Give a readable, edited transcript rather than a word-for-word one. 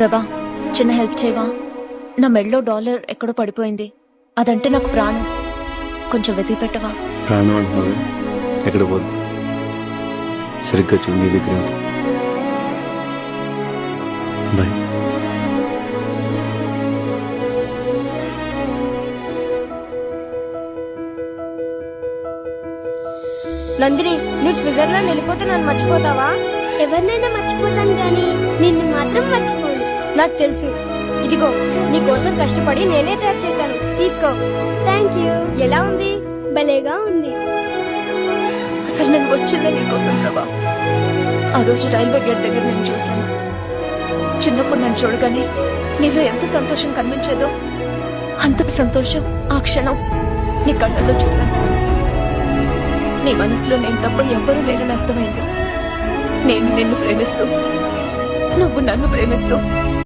ప్రభా, చిన్న హెల్ప్ చేయవా? నా మెడలో డాలర్ ఎక్కడో పడిపోయింది. అదంటే నాకు ప్రాణం. కొంచెం వెతికి పెట్టవా? ప్రాణం అంటున్నావే, ఎక్కడ పోద్ది? సరిగ్గా చూడు, నీ దగ్గర ఉంది. బాయ్. నందిని, నువ్వు స్విట్జర్లాండ్ వెళ్ళిపోతే నన్ను మర్చిపోతావా? ఎవరినైనా మర్చిపోతాను కానీ నిన్ను మాత్రం మర్చిపోను. నాకు తెలుసు. ఇదిగో, నీ కోసం కష్టపడి నేనే తయారు చేశాను. తీసుకో. Thank you. ఎలా ఉంది? భలేగా ఉంది. అసలు నేను వచ్చిందే నీకోసం ప్రభా. ఆ రోజు రైల్వే గేట్ దగ్గర నేను చూశాను. చిన్నప్పుడు నన్ను చూడగానే నీలో ఎంత సంతోషం కనిపించేదో అంత సంతోషం ఆ క్షణం నీ కళ్ళల్లో చూశాను. నీ మనసులో నేను తప్ప ఎవ్వరూ లేరని అర్థమైంది. నేను నిన్ను ప్రేమిస్తూ, నువ్వు నన్ను ప్రేమిస్తూ